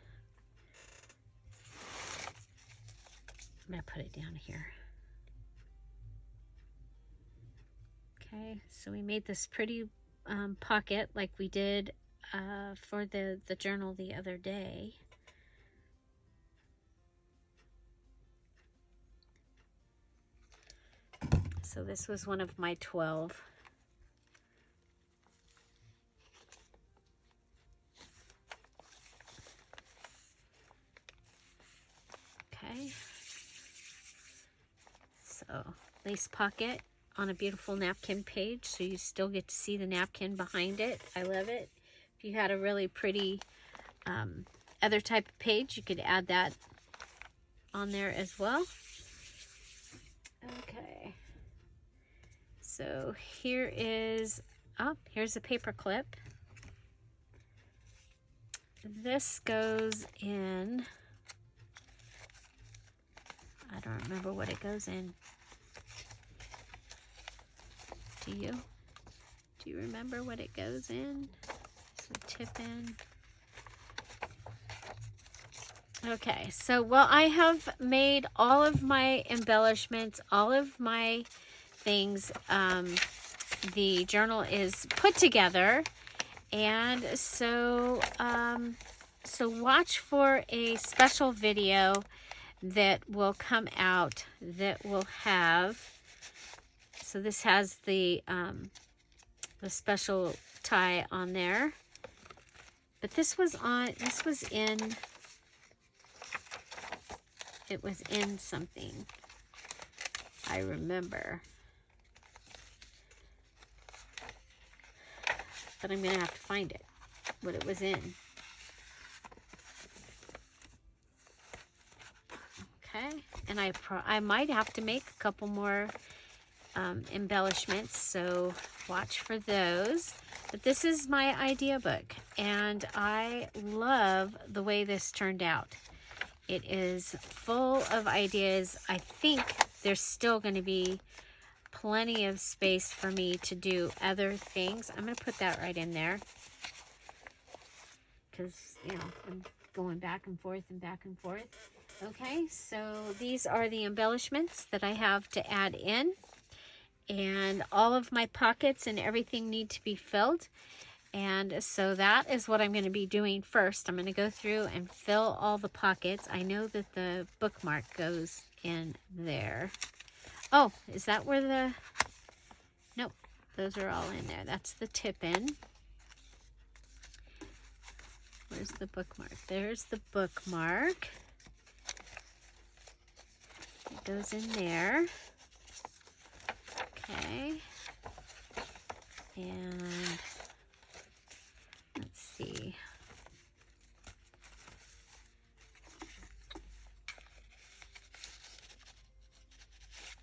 I'm gonna put it down here. Okay, so we made this pretty pocket like we did for the journal the other day. So this was one of my 12. Okay. So lace pocket on a beautiful napkin page, so you still get to see the napkin behind it. I love it. If you had a really pretty other type of page, you could add that on there as well. Okay. So here is, here's a paper clip. This goes in, I don't remember what it goes in. Do you? Do you remember what it goes in? So tip in. Okay, so well, I have made all of my embellishments, all of my things. The journal is put together, and so so watch for a special video that will come out that will have, so this has the special tie on there, but this was in, it was in something, I remember. But I'm going to have to find it, what it was in. Okay, and I might have to make a couple more embellishments, so watch for those. But this is my idea book, and I love the way this turned out. It is full of ideas. I think there's still going to be plenty of space for me to do other things. I'm going to put that right in there because, you know, I'm going back and forth and back and forth. Okay, so these are the embellishments that I have to add in. And all of my pockets and everything need to be filled. And so that is what I'm going to be doing first. I'm going to go through and fill all the pockets. I know that the bookmark goes in there. Oh, is that where the... Nope, those are all in there. That's the tip in. Where's the bookmark? There's the bookmark. It goes in there. Okay. And let's see.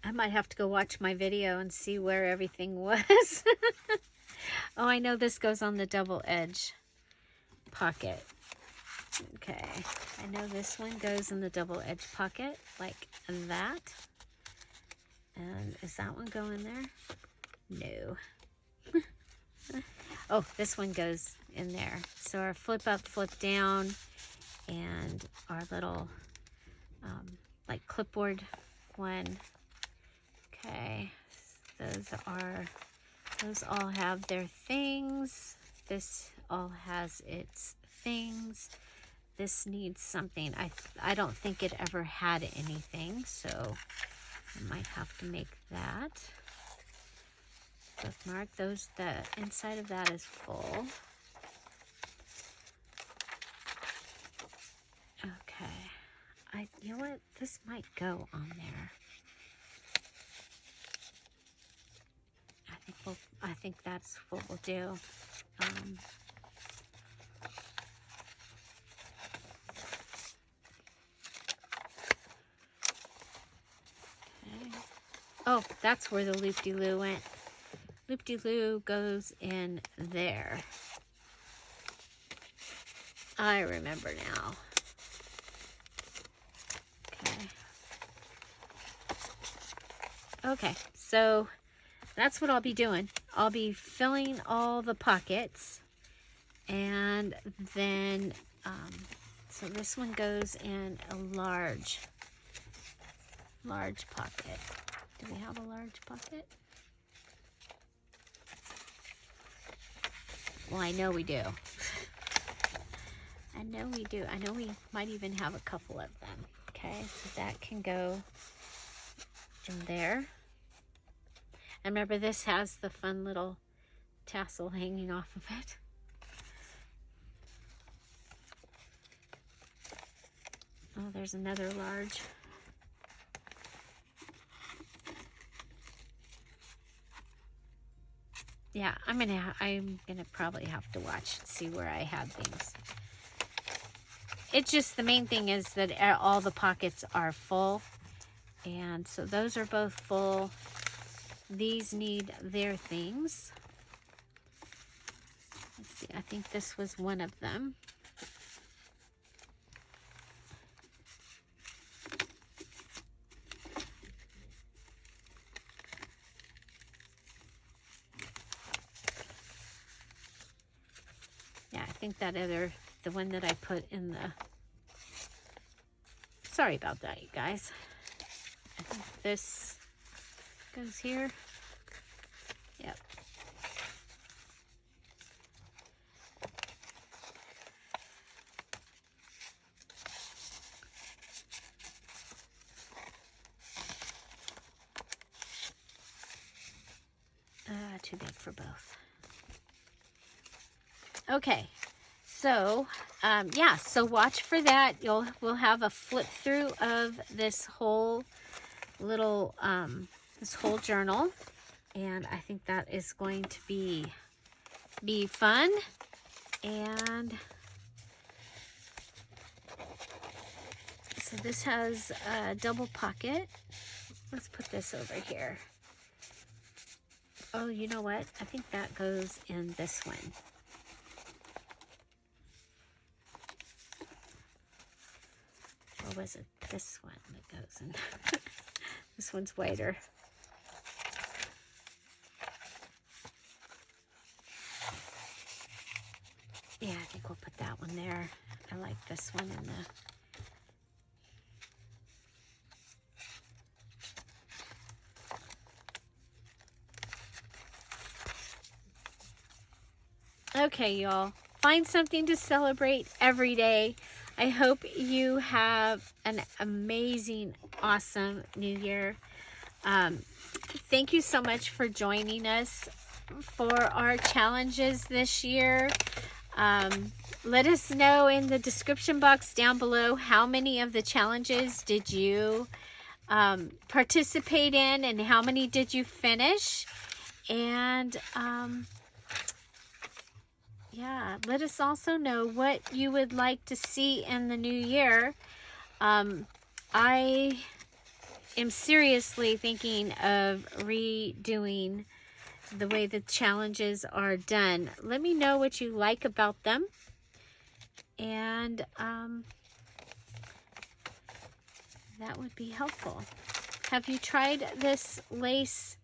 I might have to go watch my video and see where everything was. Oh, I know this goes on the double edge pocket. Okay. I know this one goes in the double edge pocket like that. And is that one going there? No. Oh, this one goes in there. So our flip up, flip down, and our little like clipboard one. Okay, those all have their things. This all has its things. This needs something. I don't think it ever had anything, so I might have to make that. Bookmark. The inside of that is full. Okay. You know what? This might go on there. I think that's what we'll do. Okay. Oh, that's where the loop-de-loo went. Loop-de-loo goes in there. I remember now. Okay, so that's what I'll be doing. I'll be filling all the pockets, and then so this one goes in a large pocket. Do we have a large pocket? Well, I know we do. I know we do. I know we might even have a couple of them. Okay, so that can go in there. And remember, this has the fun little tassel hanging off of it. Oh, there's another large. Yeah, I'm gonna probably have to watch and see where I had things. It's just, the main thing is that all the pockets are full. And so those are both full. These need their things. Let's see, I think this was one of them. Yeah, I think that the one that I put in the... Sorry about that, you guys. I think this goes here. Yep. Too big for both. Okay, so yeah, so watch for that. We'll have a flip through of this whole little this whole journal, and I think that is going to be fun. And so this has a double pocket. Let's put this over here. Oh, you know what? I think that goes in this one. Or was it this one that goes in? This one's whiter. Yeah, I think we'll put that one there. I like this one in the... Okay, y'all. Find something to celebrate every day. I hope you have an amazing, awesome New Year. Thank you so much for joining us for our challenges this year. Let us know in the description box down below how many of the challenges did you participate in and how many did you finish. And yeah, let us also know what you would like to see in the new year. I am seriously thinking of redoing the way the challenges are done. Let me know what you like about them. And that would be helpful. Have you tried this lace,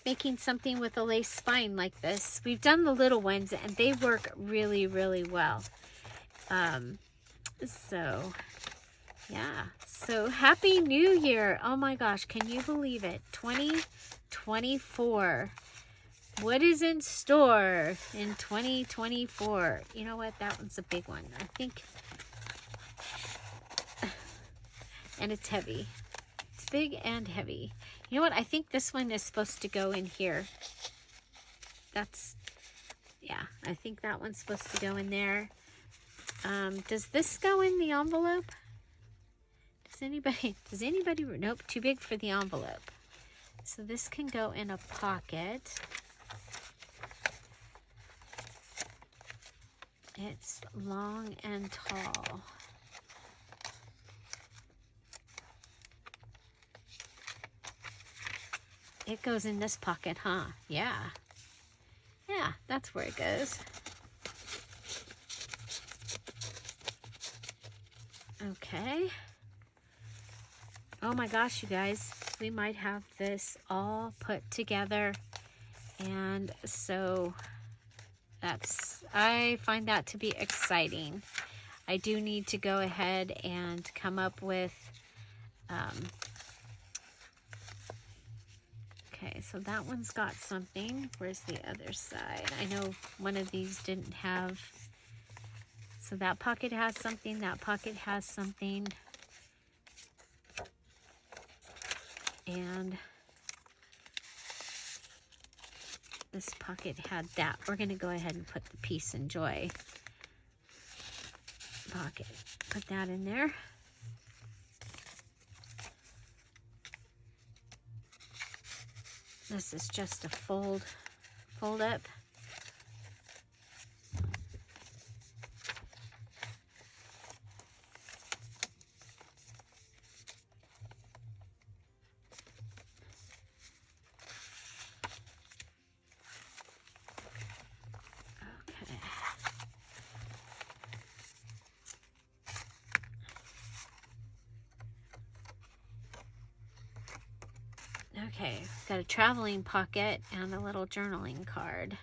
making something with a lace spine like this? We've done the little ones and they work really, really well. So yeah, so happy New Year. Oh my gosh, can you believe it? 2024. What is in store in 2024? You know what? That one's a big one, I think. And it's heavy. It's big and heavy. You know what? I think this one is supposed to go in here. Yeah, I think that one's supposed to go in there. Does this go in the envelope? Does anybody, nope, too big for the envelope. So this can go in a pocket. It's long and tall. It goes in this pocket, huh? Yeah. Yeah, that's where it goes. Okay. Oh my gosh, you guys. We might have this all put together. And so I find that to be exciting. I do need to go ahead and come up with, okay, so that one's got something. Where's the other side? I know one of these didn't have, so that pocket has something, that pocket has something. And this pocket had that. We're going to go ahead and put the Peace and Joy pocket. Put that in there. This is just a fold up. Okay, got a traveling pocket and a little journaling card.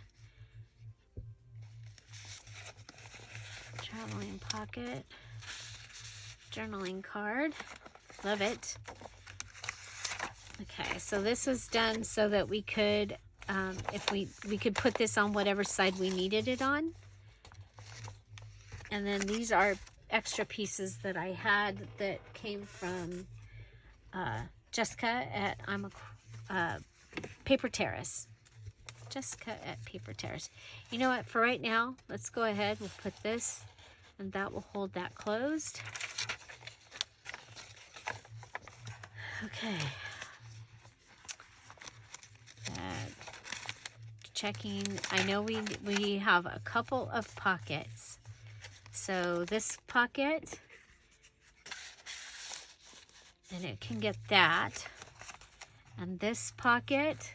Traveling pocket, journaling card. Love it. Okay, so this was done so that we could, if we could put this on whatever side we needed it on. And then these are extra pieces that I had that came from Jessica at Paper Terrace. Jessica at Paper Terrace. You know what? For right now, let's go ahead. We'll put this, and that will hold that closed. Okay. Checking. I know we have a couple of pockets. So this pocket, and it can get that. And this pocket,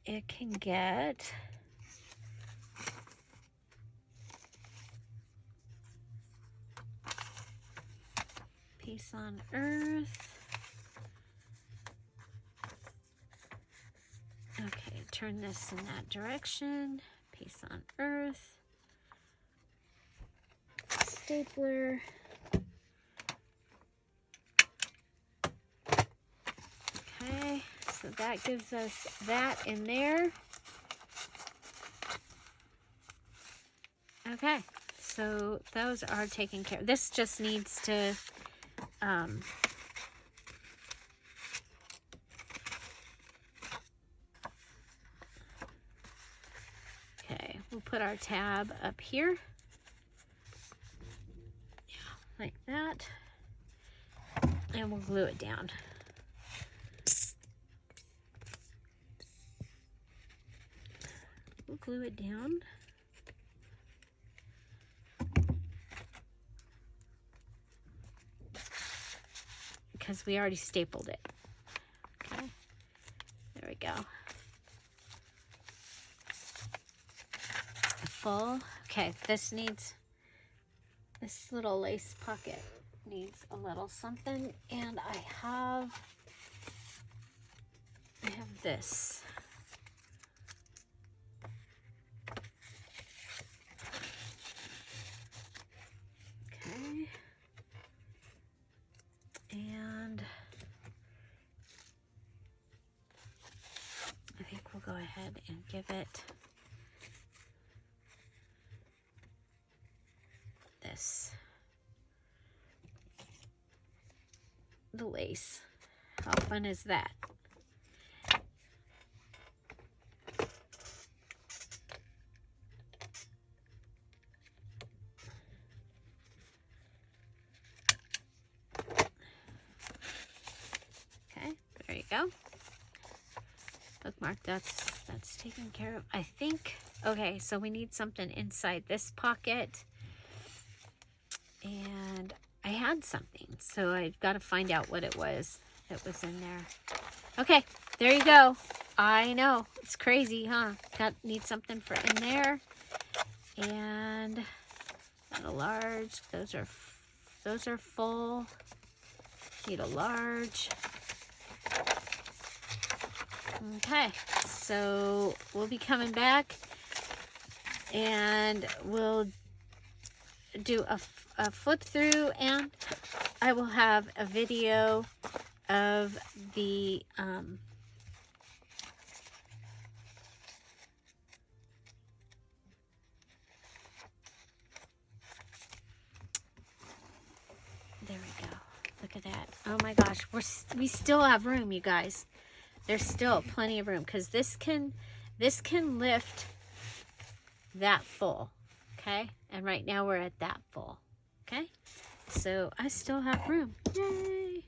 it can get. Peace on earth. Okay, turn this in that direction. Peace on earth. Stapler. Okay, so that gives us that in there. Okay, so those are taken care of. This just needs to okay, we'll put our tab up here. Yeah, like that. And we'll glue it down. We'll glue it down. Because we already stapled it. Okay, there we go. Full. Okay, this little lace pocket needs a little something, and I have this. Okay. And I think we'll go ahead and give it this. The lace. How fun is that? Okay, there you go. Bookmark, that's taken care of. I think, okay, so we need something inside this pocket. And I had something, so I've got to find out what it was that was in there. Okay, there you go. I know, it's crazy, huh? Need something for in there. And got a large. Those are full. Need a large. Okay, so we'll be coming back and we'll do a flip through, and I will have a video of the there we go. Look at that. Oh my gosh, we still have room, you guys. There's still plenty of room because this can lift that full. Okay, and right now we're at that full. Okay, so I still have room. Yay!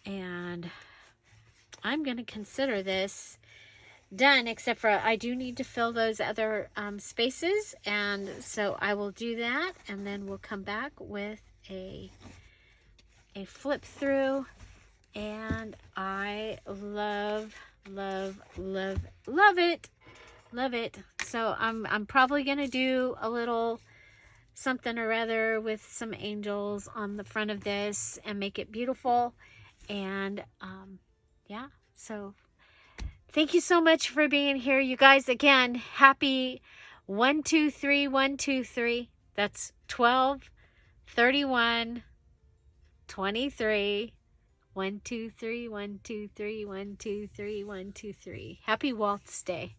And I'm going to consider this done, except for I do need to fill those other spaces, and so I will do that, and then we'll come back with a flip through. And I love it. Love it. So I'm probably gonna do a little something or other with some angels on the front of this and make it beautiful. And yeah, so thank you so much for being here, you guys. Again, happy 123 that's 12 31 23 1 2 3 1 2 3 1 2 3 1 2 3. Happy Waltz Day.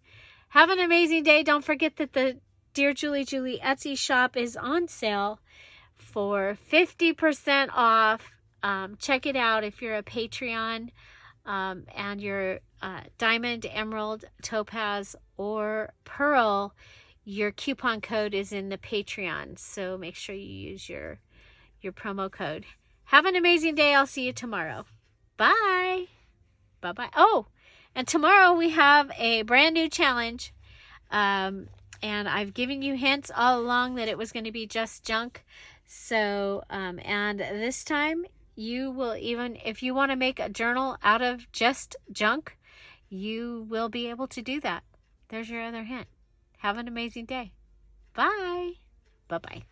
Have an amazing day. Don't forget that the Dear Julie Julie Etsy shop is on sale for 50% off. Check it out if you're a Patreon and you're Diamond, Emerald, Topaz, or Pearl. Your coupon code is in the Patreon, so make sure you use your promo code. Have an amazing day. I'll see you tomorrow. Bye. Bye-bye. Oh, and tomorrow we have a brand new challenge. And I've given you hints all along that it was going to be just junk. So, and this time you will even, if you want to make a journal out of just junk, you will be able to do that. There's your other hint. Have an amazing day. Bye. Bye-bye.